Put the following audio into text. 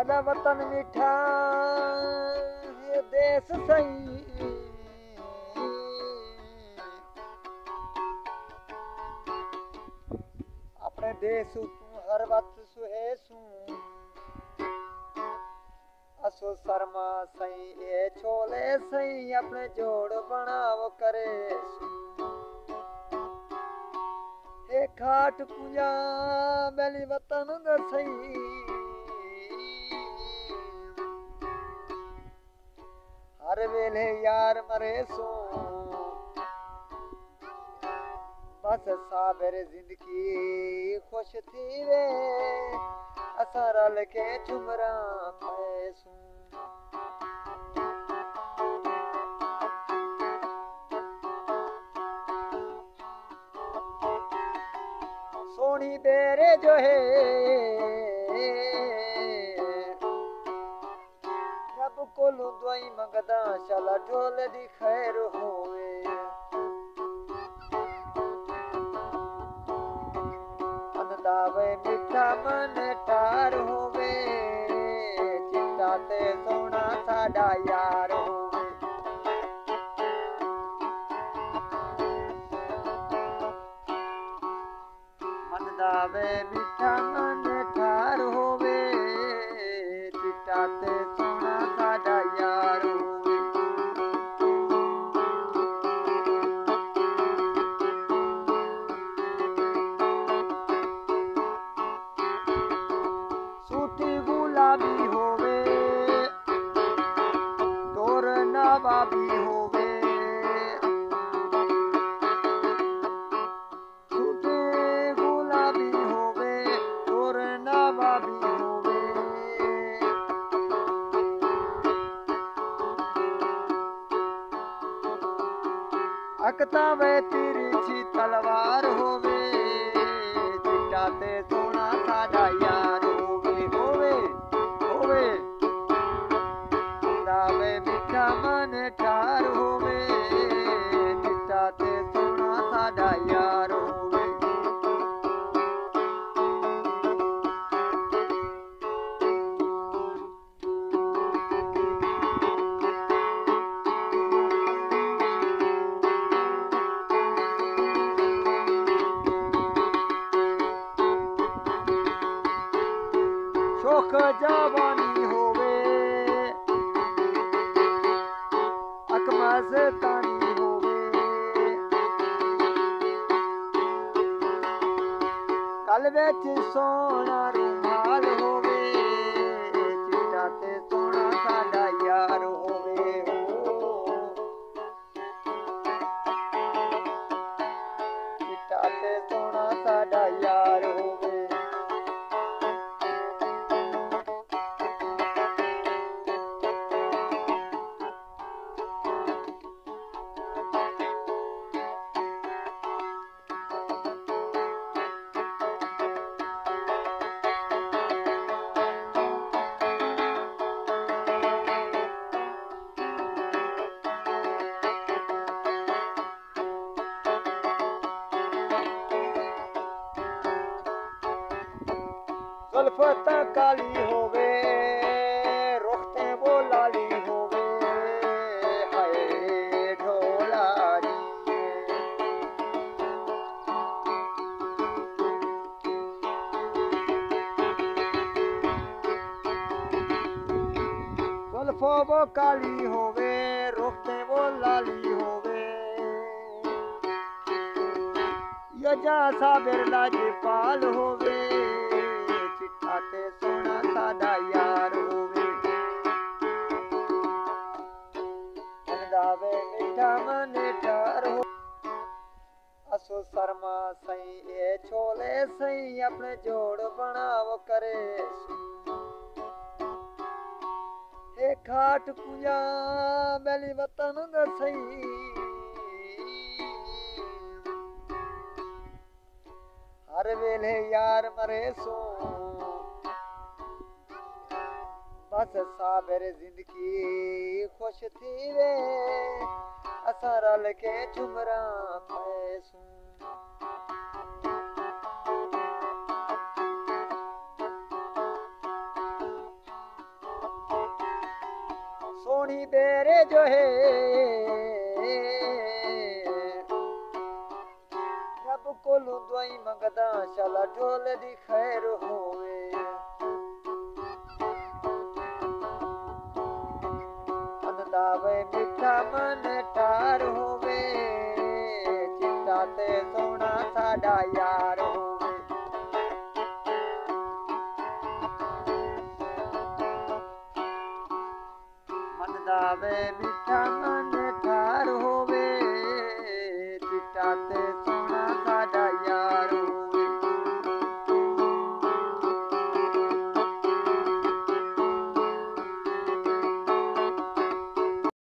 सादा वतन मीठा ये देश सही अपने देश तू हर वक्त सुहेसू असो शर्मा सही ये छोले सही अपने जोड़ बनाव करे हे खाट पूजा बेली वतन द सही हर वेले यार मरे सो बस साबर जिंदगी खुश थी वे असा रल के झुमरा पैसू सोनी बेरे जो है रब कोलू दुआई मंगदा शाला ढोल दी खैर होवे दावे मीठा मन ठार होवे चिट्टा ते सोना साडा यार होवे मन दावे मीठा मन ठार होवे चिट्टा ते सोना साडा यार होवे गुलाबी होवे तोर नवाबी होवे छूटे गुलाबी होवे तोर नवाबी होवे अकता वे तिरछी तलवार होवे चिट्टा ते सोना साडा यार दावे मीठा मन ठार होवे चिट्टा ते सोना साडा यार होवे शोख जवानी होवे मस्तानी होवे कल बेच सोना रुमाल होवे चिट्टा ते सोना साडा यार होवे चिट्टा ते सोना साडा यार होवे जुल्फत काली होवे रुखते वो लाली होवे हाय ढोला जुल्फो वो काली होवे रुखते वो लाली होवे यजा साबिर लाजपाल होवे ते सोना साडा यार होवे दावे मीठा मन ठार हो असो शर्मा सही ये छोले सही अपने जोड़ बनाव करे हे खाट पूजा बेली वतन द सही हर वेले यार मरे सो बस साबर जिंदगी खुश थी वे असा रल के झुमरा पैसू सोनी बेरे जो है रब कोलू दुआई मंगदा शाला ढोल दी खैर होवे दावे मिठा मन ठार होवे चिट्टा ते सोना साडा यार होवे मन दावे मिठा